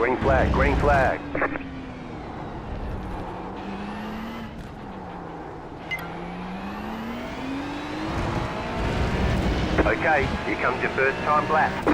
Green flag, green flag. Okay, here comes your first time black.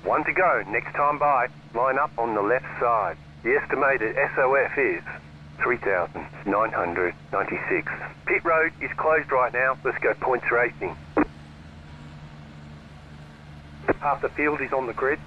One to go. Next time by. Line up on the left side. The estimated SOF is 3,996. Pit road is closed right now. Let's go points racing. Half the field is on the grid.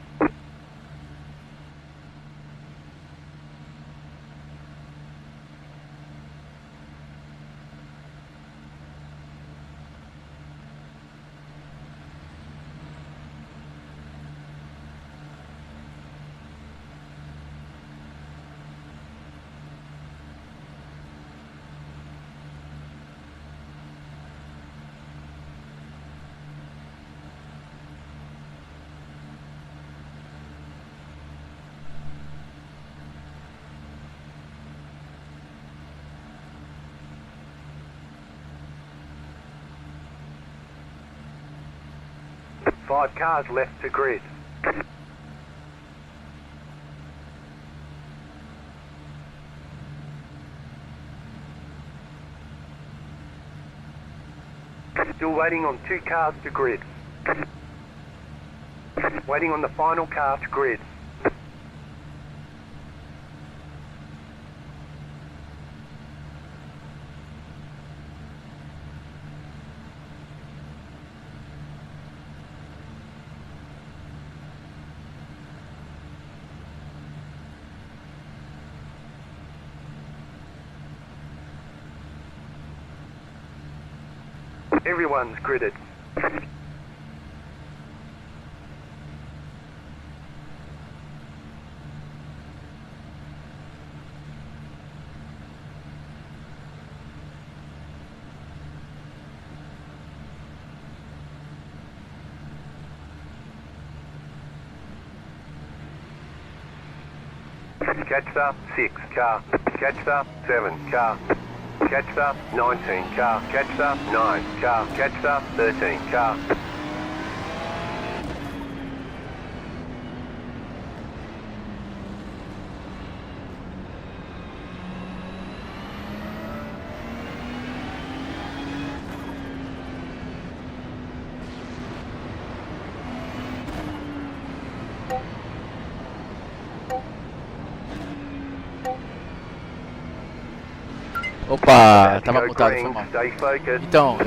Five cars left to grid. Still waiting on 2 cars to grid. Waiting on the final car to grid. Everyone's gridded. Catcher, 6 car. Catcher, 7 car. Catcher, 19 car. Catcher, 9 car. Catcher, 13 car. Opa, tava mutado, foi green, mal. stay focused. Então,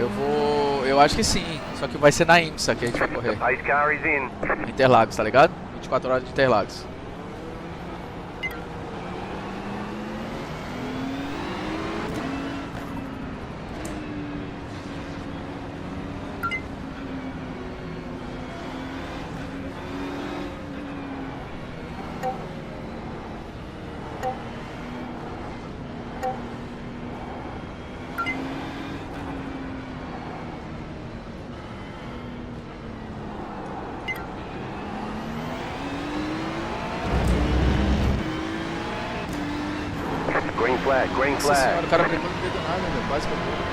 eu acho que sim, só que vai ser na IMSA que a gente vai correr. Pace car is in. Interlagos, tá ligado? 24 horas de Interlagos. Green Nossa senhora, flag. o cara brigou no meio do nada, velho, quase que eu morro.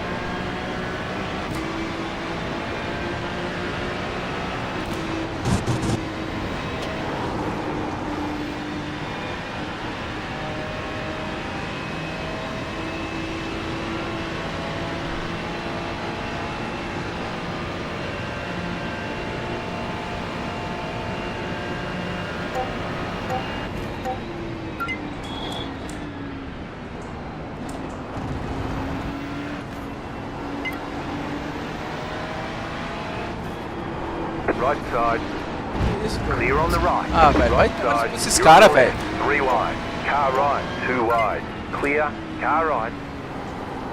Right side. Que isso, pô? Clear on the right. Ah, velho, vai Right tomar side. com esses You're caras, on the velho. left. 3 wide. Car right. 2 wide. Clear. Car right.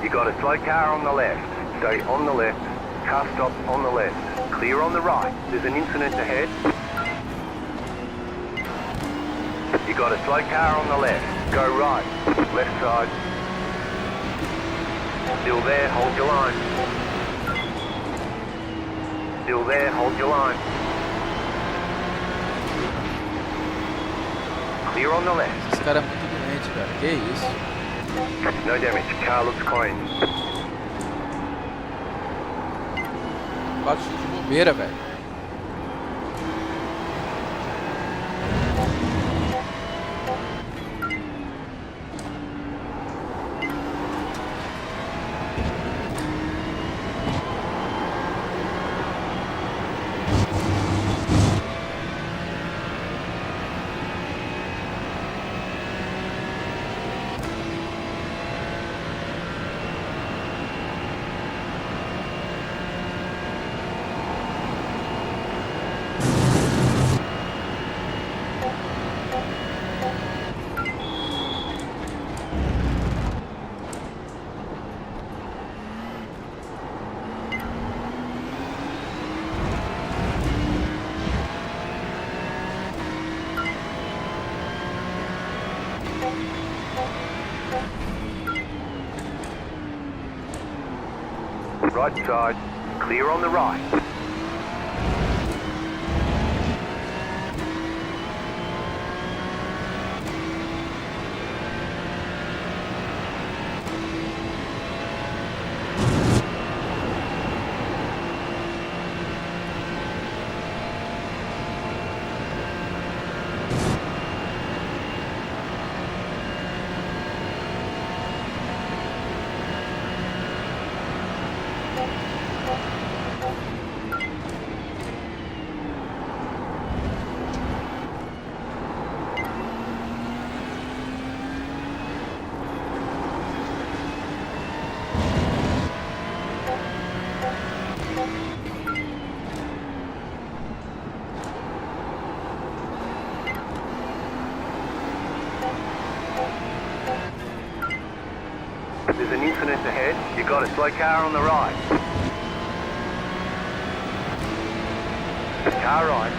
You got a slow car on the left. Stay on the left. Car stop on the left. Clear on the right. There's an incident ahead. You got a slow car on the left. Go right. Left side. Still there. Hold your line. Still there. Hold your line. Clear on the left. Esse cara é muito doente, cara. Que isso? No damage. Car looks clean. 4 chutes de bobeira, velho. right side, clear on the right. There's an incident ahead. You got a slow car on the right. Car right.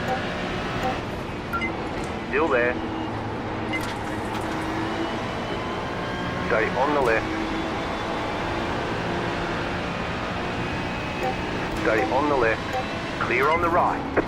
Still there. Stay on the left. Stay on the left. Clear on the right.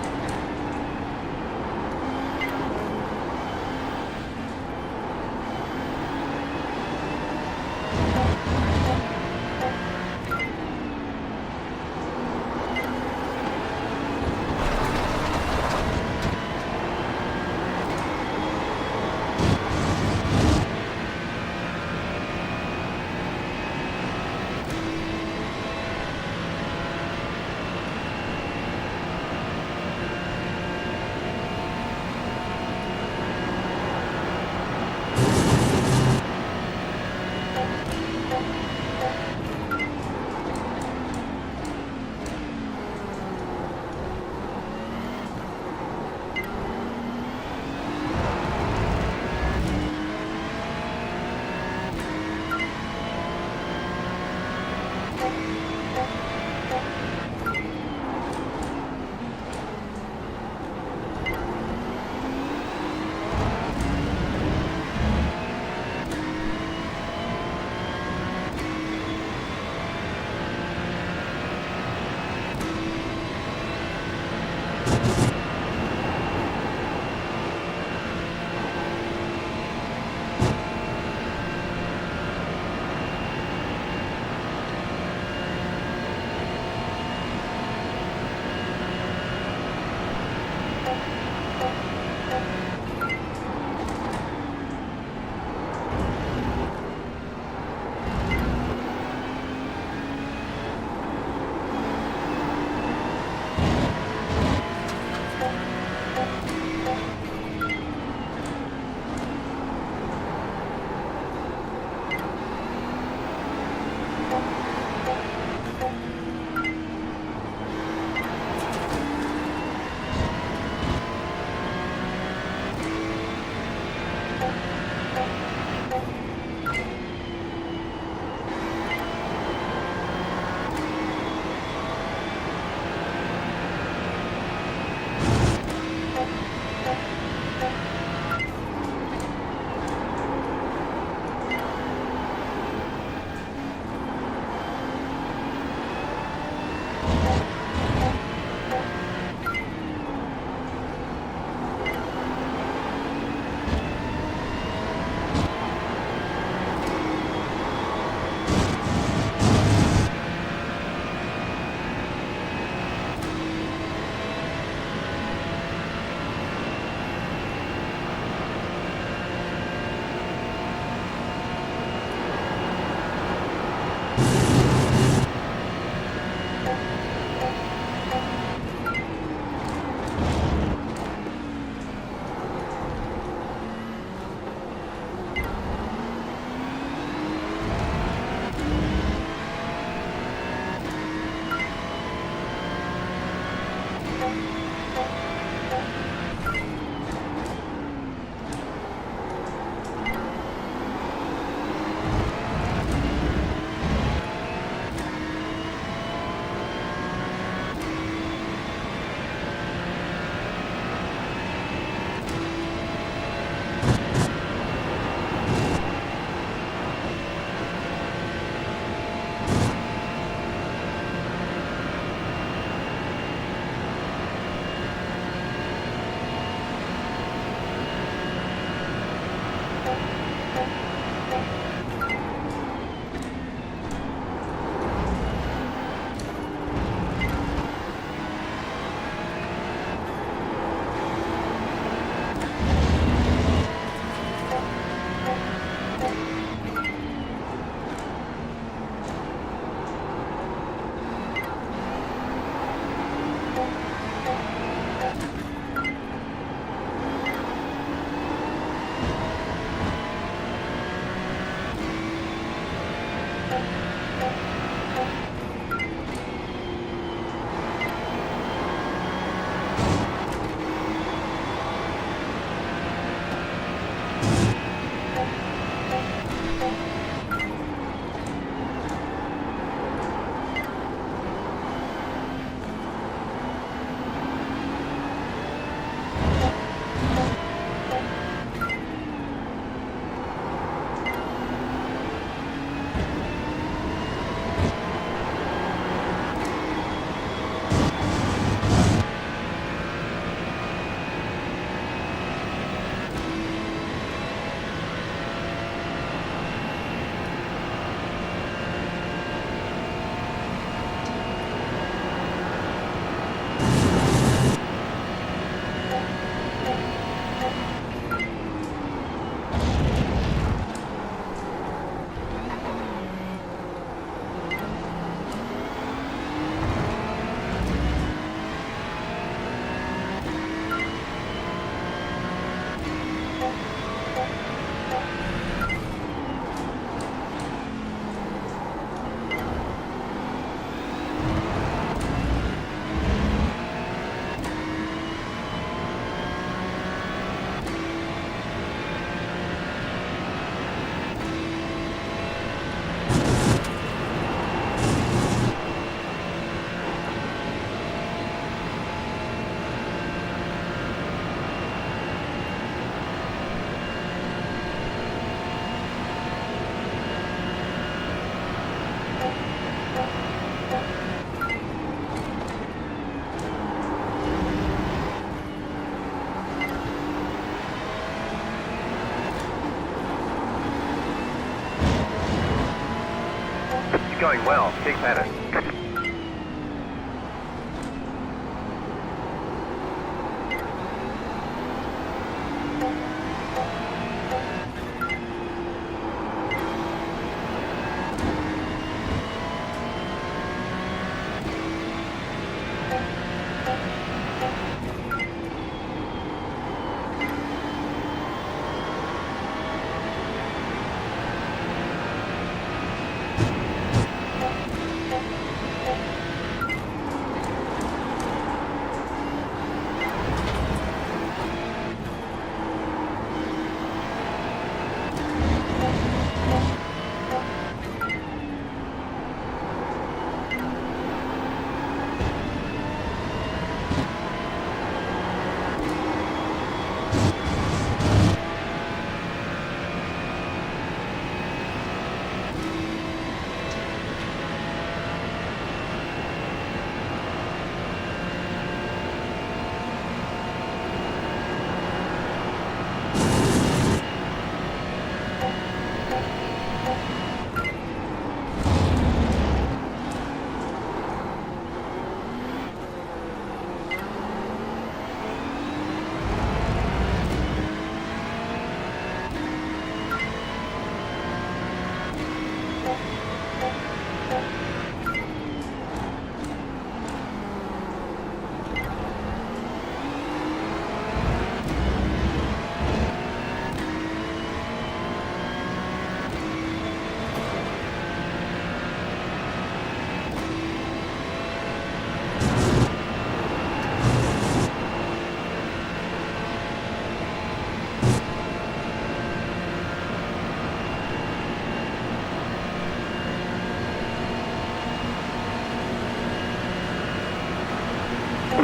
going well. Keep at it.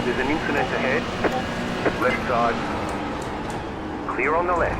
There's an incident ahead. Left side. Clear on the left.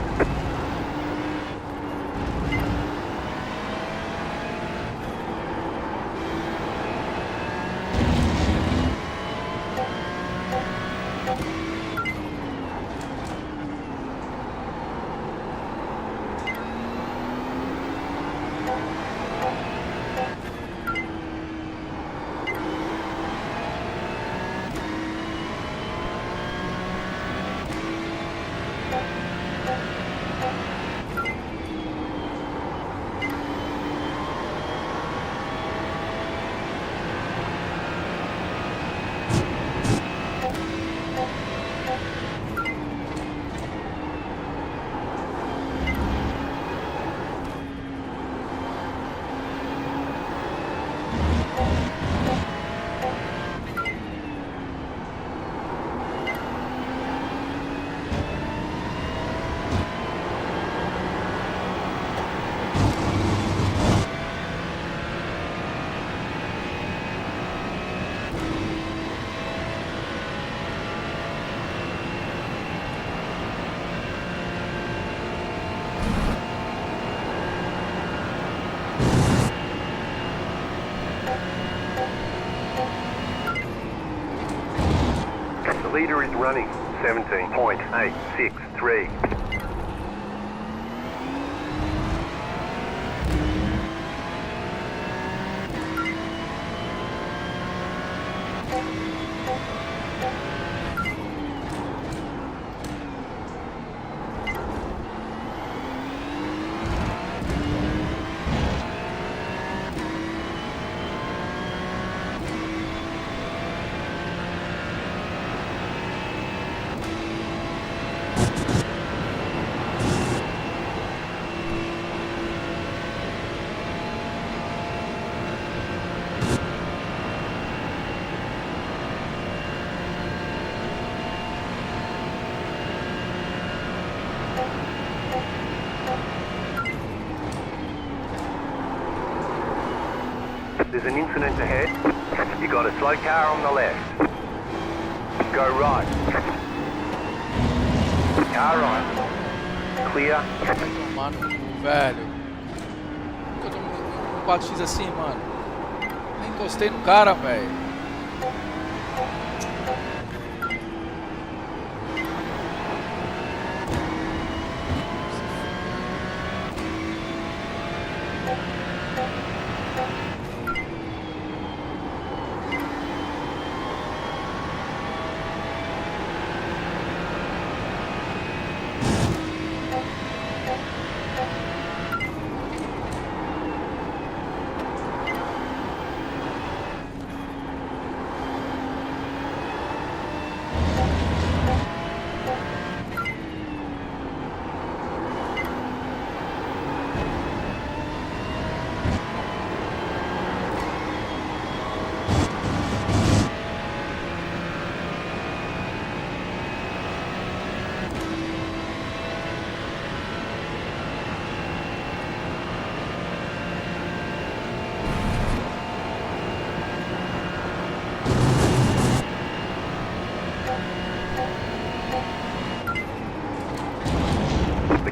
The leader is running 17.863. There's an incident ahead. You got a slow car on the left. Go right. Car right. Clear. Tomar no cu, velho. Por que eu tô no 4x assim, mano? Nem encostei no cara, velho.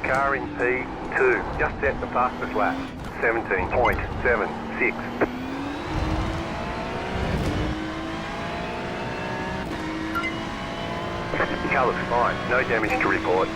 Car in P2. Just set the fastest lap. 17.76. Car looks fine. No damage to report.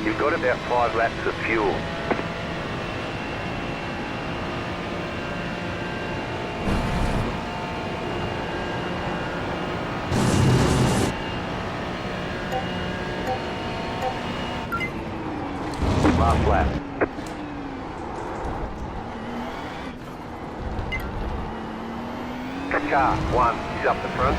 You've got about 5 laps of fuel. Last lap. Car 1 is up the front.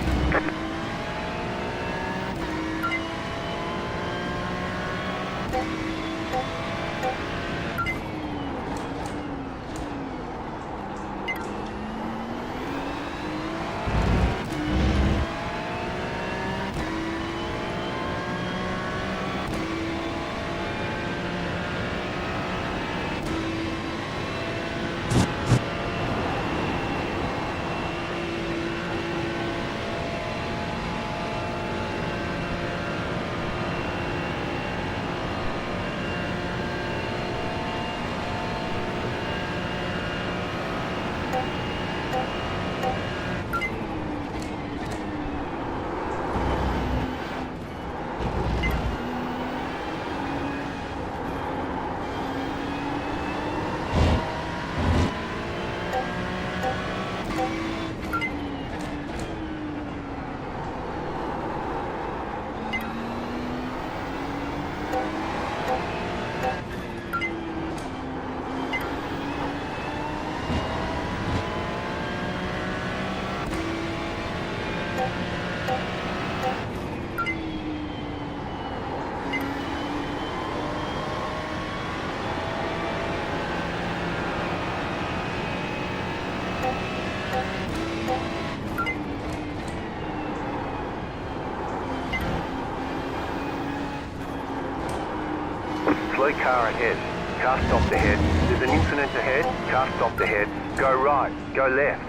Slow car ahead. Car stopped ahead. There's an incident ahead. Car stopped ahead. Go right. Go left.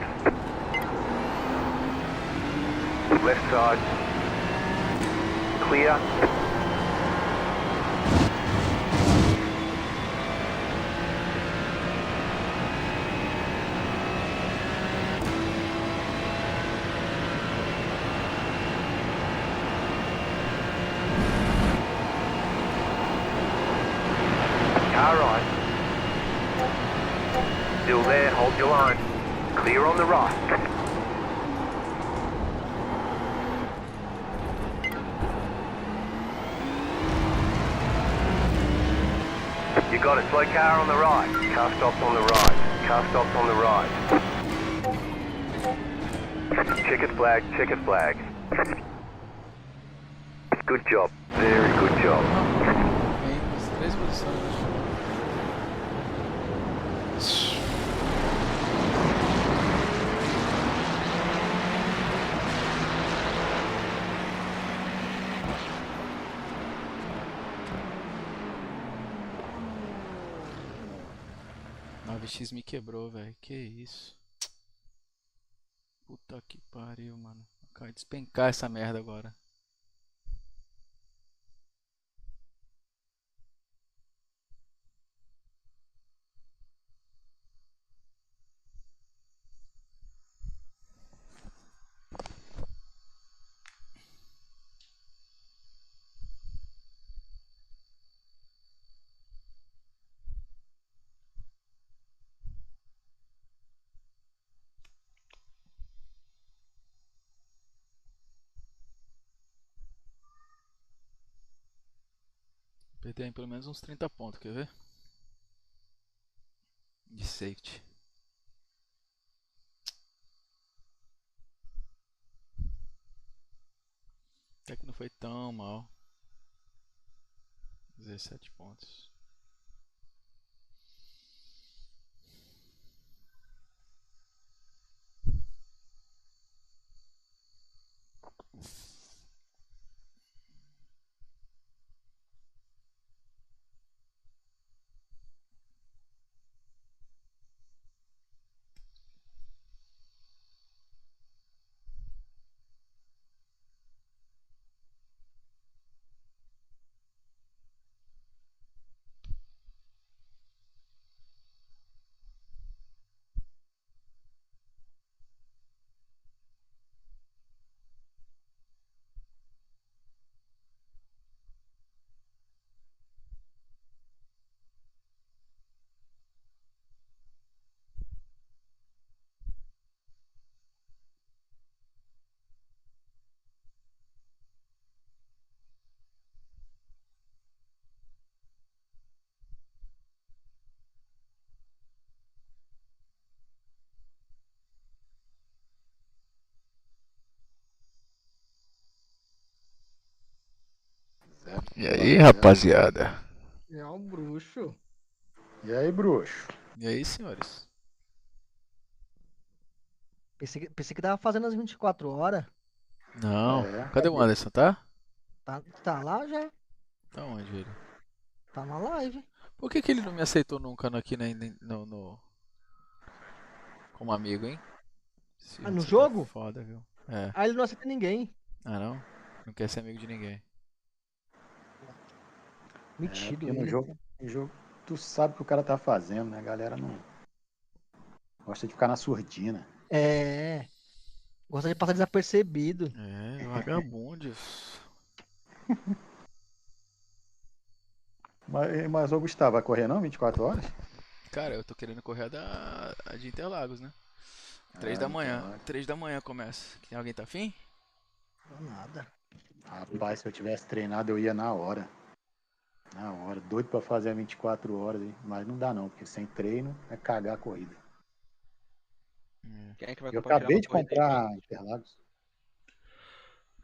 Left side. Clear. Car right. Still there, hold your line. Clear on the right. You got it, slow car on the right. Car stops on the right. Car stops on the right. Checkered flag, checkered flag. Good job. Very good job. Vem nas 3 posições. X me quebrou, velho. Que isso? Puta que pariu, mano. Vai despencar essa merda agora. Perder pelo menos uns 30 pontos, quer ver? De safety. Até que não foi tão mal. 17 pontos. E aí, rapaziada? É um bruxo. E aí, bruxo? E aí, senhores? Pensei que tava fazendo as 24 horas. Não. É, Cadê o Anderson, tá? Tá lá já. Tá onde ele? Tá na live. Por que ele não me aceitou nunca aqui como amigo, hein? No Você jogo? Tá foda, viu? É. Aí ele não aceita ninguém. Ah, não? Não quer ser amigo de ninguém. Metido porque no ele. jogo tu sabe o que o cara tá fazendo, né? A galera não gosta de ficar na surdina. É. Gosta de passar desapercebido. É, vagabundos. Mas ô Gustavo, vai correr não? 24 horas? Cara, eu tô querendo correr a de Interlagos, né? 3 Ah, da manhã. Interlagos. 3 da manhã começa. Alguém tá afim? Não nada. Rapaz, se eu tivesse treinado eu ia na hora. Na hora. Doido pra fazer a 24 horas, hein? Mas não dá não, porque sem treino é cagar a corrida. Quem é que vai Eu compartilhar acabei uma de corrida aí comprar comigo? Interlagos.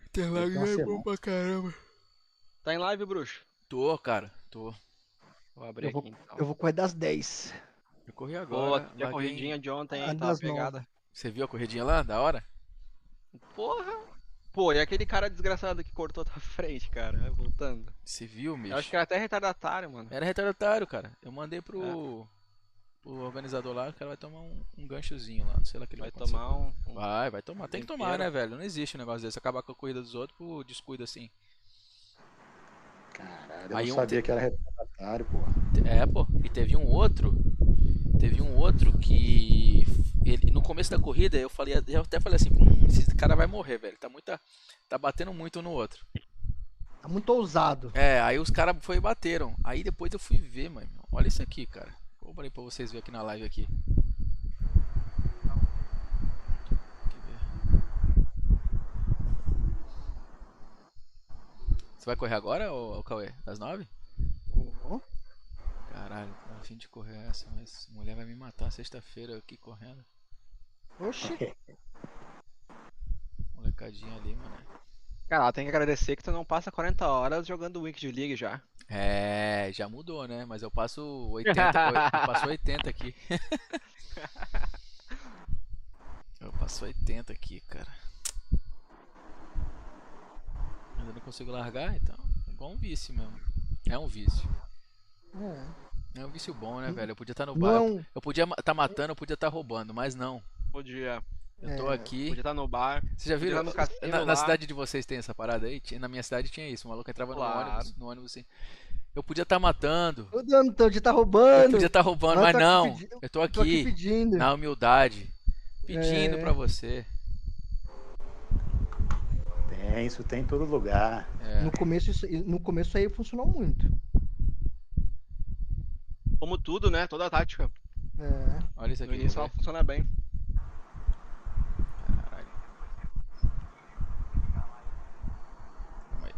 Interlagos Tem uma é bom semana. pra caramba. Tá em live, bruxo? Tô, cara, tô. Vou abrir Eu aqui vou, então. eu vou correr das 10. Eu corri Pô, agora, aqui a larguei corridinha de ontem, A hein? Tava das 9. pegada. Você viu a corridinha lá? Da hora? Porra! Pô, e aquele cara desgraçado que cortou tua frente, cara, voltando. Você viu, Eu acho bicho? que era até retardatário, mano. Era retardatário, cara. Eu mandei É, pro organizador lá, o cara vai tomar um ganchozinho lá. Não sei lá o que ele vai vai acontecer. tomar um Vai tomar. Tem que tomar, inteiro. né, velho? Não existe um negócio desse. Acabar com a corrida dos outros por descuido assim. Caralho, eu Aí não sabia que era retardatário, pô. pô. E teve um outro. Teve um outro que. Ele, no começo da corrida eu até falei assim, esse cara vai morrer, velho. Tá batendo muito um no outro. Tá muito ousado. É, aí os caras foi e bateram. Aí depois eu fui ver, mano. Olha isso aqui, cara. Vou abrir pra vocês verem aqui na live aqui. Quer ver? Você vai correr agora, ô Cauê? Das 9? Uhum. Caralho, tô a fim de correr essa, mas a mulher vai me matar sexta-feira aqui correndo. Oxi. Molecadinha ali, mano. Cara, ela tem que agradecer que tu não passa 40 horas jogando Wicked League já. É, já mudou, né? Mas eu passo 80, eu passo 80 aqui. Eu passo 80 aqui, cara. Mas eu não consigo largar, então. É igual um vício mesmo. É um vício. É. É um vício bom, né, velho? Eu podia estar no Não bar. é um- Eu podia estar matando, eu podia estar roubando, mas não. Podia Eu tô aqui. estar no bar. Vocês já podia viram? estar no cassino Na lá. cidade de vocês tem essa parada aí? Na minha cidade tinha isso. O maluco entrava Claro. no ônibus assim. Eu podia estar matando. Ô, Dano, então, de tá Eu roubando. podia estar roubando, Mas mas eu tô aqui não. pedi- Eu tô Tô aqui aqui pedindo. na humildade, pedindo É. pra você. Tem, isso tem em todo lugar. É. No começo isso aí funcionou muito. Como tudo, né? Toda a tática. É. Olha isso No aqui. início vou ela ver. funciona bem. Caralho. Calma aí.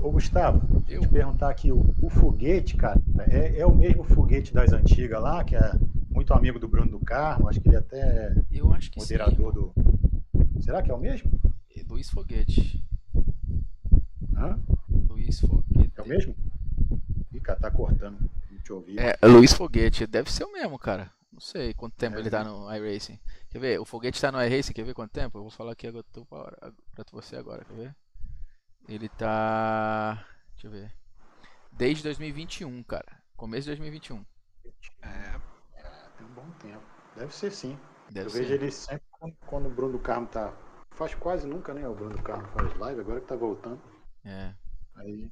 Ô Gustavo, deixa eu Eu? te perguntar aqui, o foguete, cara, é o mesmo foguete das antigas lá, que é muito amigo do Bruno do Carmo, acho que ele é até Eu acho que moderador do... Será que é o mesmo? sim. Luiz Foguete. Hã? Luiz Foguete. É o mesmo? Ih, cara, tá cortando, não te ouvi. É, Luiz Foguete. Deve ser o mesmo, cara. Não sei quanto tempo É ele tá no iRacing. Quer ver? O Foguete tá no iRacing, quer ver quanto tempo? Eu vou falar aqui agora pra você agora, quer ver? Ele tá... Deixa eu ver. Desde 2021, cara. Começo de 2021. É. Tem um bom tempo. Deve ser sim. Deve Eu ser. vejo ele sempre quando o Bruno do Carmo tá... Faz quase nunca, né? O Bruno do Carmo faz live, agora que tá voltando. É. Aí...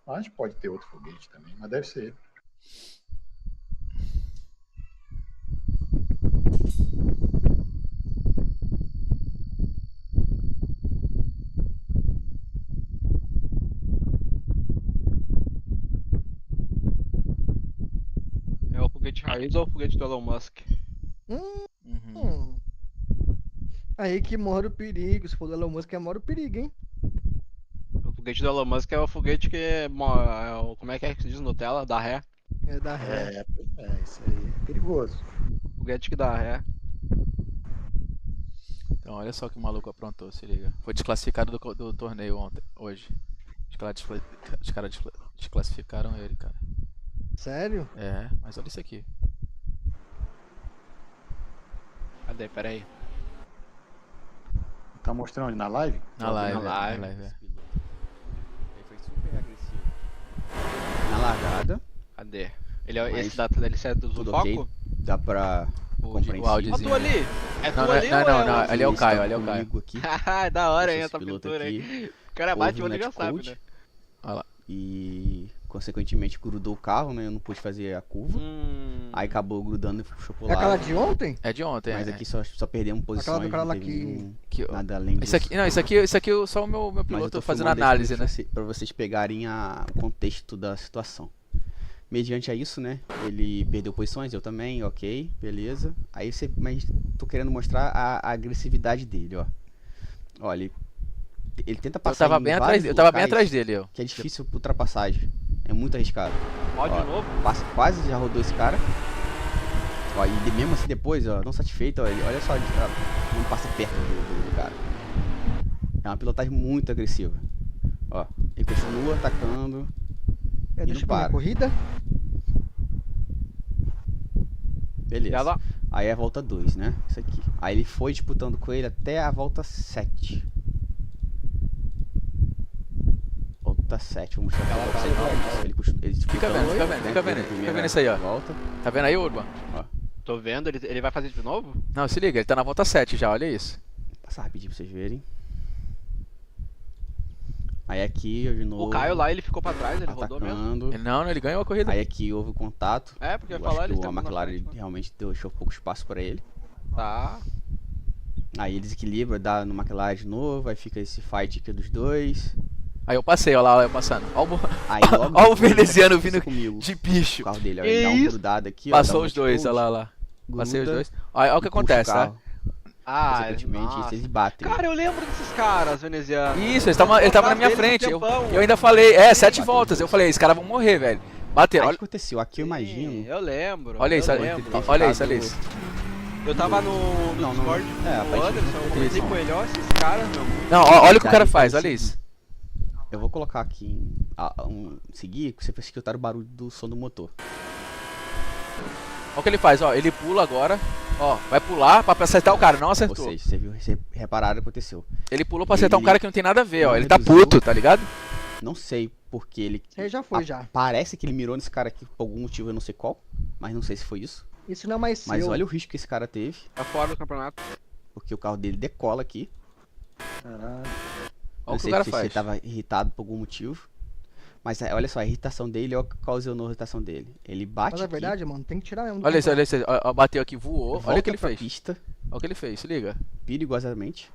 Acho que pode ter outro foguete também, mas deve ser ele. É o foguete raiz ou o foguete do Elon Musk? Uhum. Hum. Aí que mora o perigo. Se for do Elon Musk, mora o perigo, hein? O foguete do Elon Musk é o foguete que como é que se diz Nutella? Dá ré. É da ré. Isso aí é perigoso. Foguete que dá ré. Então, olha só que o maluco aprontou, se liga. Foi desclassificado do torneio hoje. Os caras desclassificaram ele, cara. Sério? É, mas olha isso aqui. Cadê? Pera aí. Tá mostrando onde? Na live? Na live, na live. é. Ele foi super agressivo. Na largada, Cadê? Ele Mas esse data dele é do tudo foco? ok. Dá pra O compreensível. Ó áudiozinho. tu ali! É tu Não, ali não, ou não, é não, outro? ali é o Luiz Caio, tá ali é o Caio. comigo aqui. Haha, da hora, hein, Esse essa piloto pintura aqui. aí. O cara Houve bate o um olho e já sabe, netcode né? Olha lá. E consequentemente grudou o carro, né? Eu não pude fazer a curva. Aí acabou grudando e puxou pro É aquela lado. de ontem? É de ontem, Mas é. aqui só perdemos posições. do cara não lá teve que- nenhum- Que, nada além disso. isso aqui é só o meu Mas eu piloto tô fazendo filmando análise, isso né? pra vocês pegarem o contexto da situação. Mediante a isso, né? Ele perdeu posições, eu também, ok, beleza. Aí mas tô querendo mostrar a agressividade dele, ó. Olha, ele tenta Eu passar tava em bem vários atrás, eu tava bem locais atrás dele, eu. que é difícil ultrapassagem. É muito arriscado. Ó, de Ó, novo. quase já rodou esse cara. Ó, e mesmo assim depois, ó, não satisfeito, ó, olha só, ó, não passa perto do cara. É uma pilotagem muito agressiva. Ó, ele continua atacando. É, E deixa não pra minha para. corrida. Beleza. E ela... Aí é a volta 2, né? Isso aqui. Aí ele foi disputando com ele até a volta 7. Volta 7, vamos mostrar Ela pra vocês. Ó, ele Fica disputando, vendo, fica né, vendo, fica desde a vendo. Fica primeira vendo isso aí, ó. Volta. Tá vendo aí, Urban? Tô vendo, ele vai fazer de novo? Não, se liga, ele tá na volta 7 já, olha isso. Vou passar rapidinho pra vocês verem. Aí aqui, eu de novo. O Caio lá, ele ficou pra trás, ele rodou mesmo. atacando. Não, ele ganhou a corrida. Aí aqui houve o contato. É, porque eu Eu ia falar, acho ele que a McLaren realmente deixou pouco espaço pra ele. Tá. Aí ele desequilibra, dá no McLaren de novo, aí fica esse fight aqui dos dois. Aí eu passei, olha lá, eu passando. Olha Aí logo Ó o depois, veneziano acontece vindo comigo. de O bicho. carro dele, ó, Que ele dá um isso? grudado aqui, ó, dá Passou um os dois, netcode, olha lá. Passei os gruda dois. Olha o que e puxa acontece, o tá? carro. Ah, Consequentemente, nossa. eles batem. Cara, eu lembro desses caras venezianos. Isso, ele tava na minha Atrás deles frente. um tempão. Eu ainda falei, 7 bateu voltas. os Eu dois. falei, esses caras vão morrer, velho. Aí Bateram, o que olha, aconteceu? Aqui eu imagino. Eu lembro. olha isso, eu olha lembro. isso, olha isso. Eu tava no Não, Discord não. com o aparentemente Anderson, eu não conversei teve com isso. ele, ó, esses caras, meu. Não, olha o que o cara Daí faz, vai olha seguir. isso. Eu vou colocar aqui seguir, que você vai escutar o barulho do som do motor. Olha o que ele faz, ó. Ele pula agora. Ó, vai pular pra acertar o cara, não Ou acertou. seja, você repararam o que aconteceu. Ele pulou pra acertar um ele cara que não tem nada a ver, ó. não Ele tá reduziu. puto, tá ligado? Não sei porque ele. Isso aí já foi, já. Parece que ele mirou nesse cara aqui por algum motivo, eu não sei qual. Mas não sei se foi isso. Isso não é mais Mas seu. olha o risco que esse cara teve. Tá fora do campeonato. Porque o carro dele decola aqui. Caralho. Olha Não o que sei o cara se ele faz. tava irritado por algum motivo. Mas olha só, a irritação dele, olha o que causou a irritação dele. Ele bate Mas é aqui, verdade, mano, tem que tirar mesmo. do Olha isso, campeonato. olha isso. Ó, bateu aqui, voou. volta Olha o que ele pra fez. pista, Olha o que ele fez, se liga. perigosamente.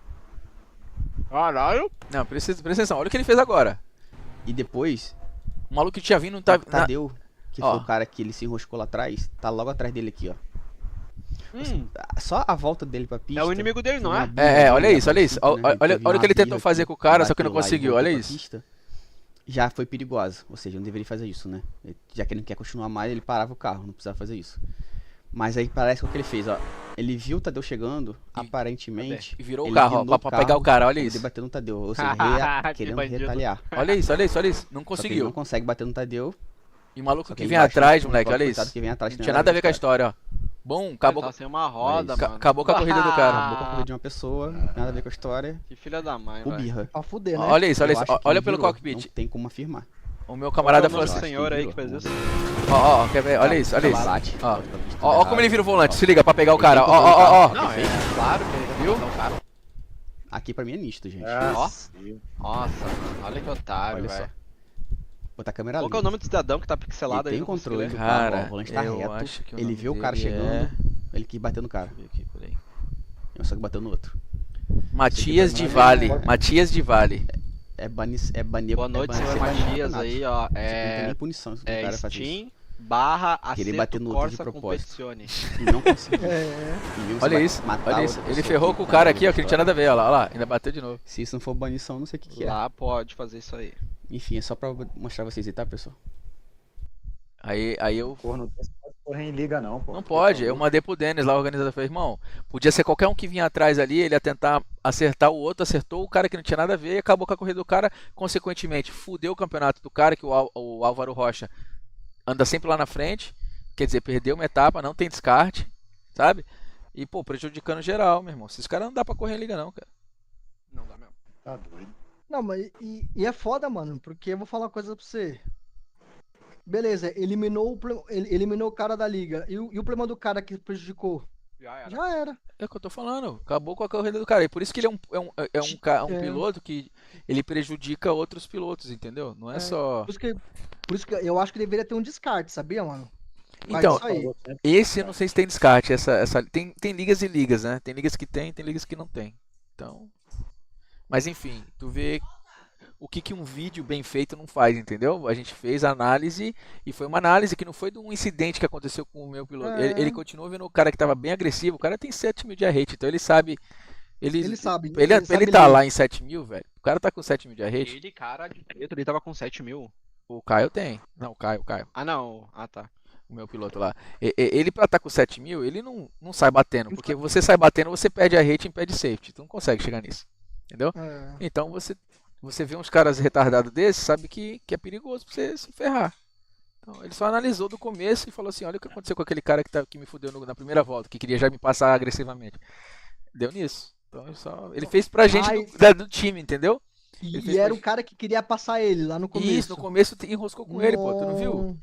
Caralho. Não, presta atenção. Olha o que ele fez agora. E depois, O maluco que tinha vindo não tá. o Tadeu, que Ó. foi o cara que ele se enroscou lá atrás, tá logo atrás dele aqui, ó. Só a volta dele pra pista. É o inimigo dele, não uma é? birra Olha dele isso, olha isso. a princípio, né? Olha Teve o que uma ele tentou birra fazer que com o cara, só que não bateu lá e conseguiu. voltou Olha pra isso. pista. Já foi perigosa, ou seja, não deveria fazer isso, né? Já que ele não quer continuar mais, ele parava o carro, não precisava fazer isso. Mas aí parece que o que ele fez, ó. Ele viu o Tadeu chegando, aparentemente. E virou o ele carro, ó, guinou pra o pegar o cara, olha pra isso. poder bater no Tadeu, ou seja, Que querendo bandido. retaliar. Olha isso, olha isso, olha isso. Não Só que ele conseguiu. não consegue bater no Tadeu. E o maluco Só que ele vem bate atrás, no moleque, olha coitado isso. que vem atrás, Não tinha nada a ver com a história, ó. Bom, acabou, Tá sem uma roda, Olha isso. mano. acabou com a corrida do cara. Acabou com a corrida de uma pessoa, não tem nada a ver com a história. Que filha da mãe, Por velho. birra. Pra fuder, né? Olha isso, olha Eu isso. acho que Olha ele pelo virou, cockpit. Não tem como afirmar. O meu Qual camarada é o falou nome assim. do senhor aí que fez isso? Ó, quer ver? Olha isso, olha isso. Bate, Ó. volta pra pista Ó, como ele vira o volante, se liga pra pegar o Ele cara. tem Ó, controle do ó, ó, ó. Não, é claro que ele Viu? o cara. Aqui pra mim é nítido, gente. Nossa. Nossa, mano, olha que otário, Olha só. velho. Botar a câmera Qual que é o nome do cidadão que tá pixelado Ele aí? tem Não consigo controle ler? do carro, ó, Cara, o volante tá eu reto. acho que o Ele nome viu o cara dele chegando, ele que bateu no cara. Deixa eu ver aqui, peraí. Só que bateu no outro. Matias Esse de aqui Vale. também Matias de Vale. É banir. Boa noite, senhor Matias aí, ó. Não tem É, nem punição se o é cara fazer isso. Steam barra Querer acerto bater no outro de Corsa propósito. Competizione. E não conseguiu. É. E mesmo Olha se isso, matar olha outra isso. Ele pessoa ferrou que com o tá cara na aqui, ó, que não tinha nada a ver, ó lá, ó lá. Ainda bateu de novo. Se isso não for banição, não sei o que é. Lá pode fazer isso aí. Enfim, é só pra mostrar vocês aí, tá, pessoal? Aí eu. Corno desse não pode correr em liga, não, pô. Não pode, eu mandei pro Denis lá, o organizador, falei, irmão, podia ser qualquer um que vinha atrás ali, ele ia tentar acertar o outro, acertou o cara que não tinha nada a ver e acabou com a corrida do cara, consequentemente, fudeu o campeonato do cara, que o Álvaro Rocha anda sempre lá na frente, quer dizer, perdeu uma etapa, não tem descarte, sabe? E, pô, prejudicando geral, meu irmão. Esses caras não dá pra correr em liga não, cara. Não dá mesmo. Tá doido. Não, mas e é foda, mano, porque eu vou falar uma coisa pra você. Beleza, eliminou o cara da liga. E o problema do cara que prejudicou? Já era. Já era. É o que eu tô falando, acabou com a corrida do cara. E por isso que ele é um piloto que ele prejudica outros pilotos, entendeu? Não é só... Por isso que eu acho que deveria ter um descarte, sabia, mano? Mas Então, isso aí. esse eu não sei se tem descarte. Tem ligas e ligas, né? Tem ligas que tem ligas que não tem. Então. Mas enfim, tu vê o que um vídeo bem feito não faz, entendeu? A gente fez a análise e foi uma análise que não foi de um incidente que aconteceu com o meu piloto. É. Ele continuou vendo o cara que estava bem agressivo. O cara tem 7 mil de rate, então ele sabe. Ele sabe. Ele tá lá em 7 mil, velho. O cara tá com 7 mil de rate. Ele, cara de preto, ele tava com 7 mil. O Caio tem. Não, o Caio. Ah, não. Ah, tá. O meu piloto lá. Ele pra estar com 7 mil, ele não sai batendo. Porque você sai batendo, você perde a rate e impede safety. Tu não consegue chegar nisso. Entendeu? É. Então você vê uns caras retardados desses, sabe que é perigoso pra você se ferrar. Então ele só analisou do começo e falou assim, olha o que aconteceu com aquele cara que me fudeu na primeira volta, que queria já me passar agressivamente. Deu nisso. Então ele fez pra gente do time, entendeu? Ele fez E era pra- o cara que queria passar ele lá no começo. Isso, no começo enroscou com ele, pô, tu não viu?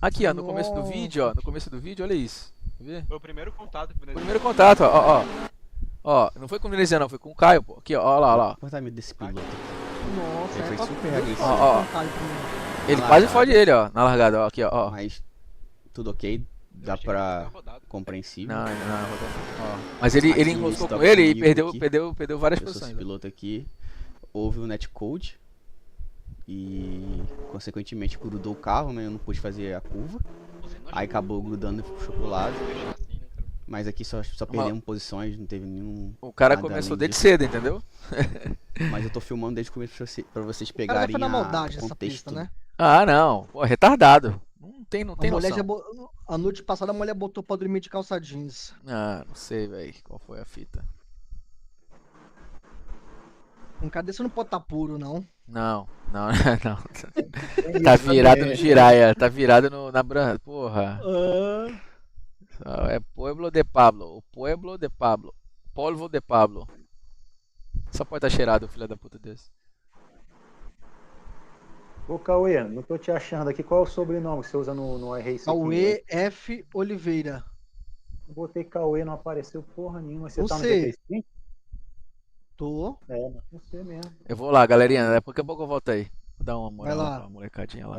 Aqui, ó, no começo do Nossa. vídeo, ó, no começo do vídeo, olha isso. Quer ver? Foi o primeiro contato que O primeiro contato, ó. Ó, não foi com o Venezia não, foi com o Caio, pô. Aqui, ó lá, ó lá. O comportamento desse piloto. Nossa, Ele foi pra super fuder, agressivo. Ó. cara, primeiro. Ele Na quase largada. fode ele, ó, na largada, ó, aqui, ó. Mas tudo ok, dá pra compreensível. Não, ó. Mas ele Aqui, enroscou stop com ele e comigo perdeu, aqui. perdeu várias Eu sou esse posições. piloto aqui, houve o netcode e consequentemente grudou o carro, né? Eu não pude fazer a curva. Aí acabou grudando e puxou pro lado. Mas aqui só perdemos posições, não teve nenhum. O cara nada começou além desde disso. cedo, entendeu? Mas eu tô filmando desde o começo pra vocês O cara já pegarem foi na o maldade essa contexto. pista, né? Ah, não. Pô, retardado. não tem noção. A noite passada a mulher botou pra dormir de calça jeans. Ah, não sei, velho, qual foi a fita. Um cara desse não pode estar puro, não. Não, não. Tá virado no giraia, tá virado na branca. Porra. É Pueblo de Pablo. O Pueblo de Pablo. Polvo de Pablo. Só pode estar cheirado, filho da puta desse. Ô, Cauê, não tô te achando aqui. Qual é o sobrenome que você usa no iRacing? Cauê F. Oliveira. Eu botei Cauê, não apareceu porra nenhuma. Você Não tá no sei. GT5? Tô. É, não sei mesmo. Eu vou lá, galerinha. Daqui a pouco eu volto aí. Vou dar uma Vai moral lá. pra molecadinha lá.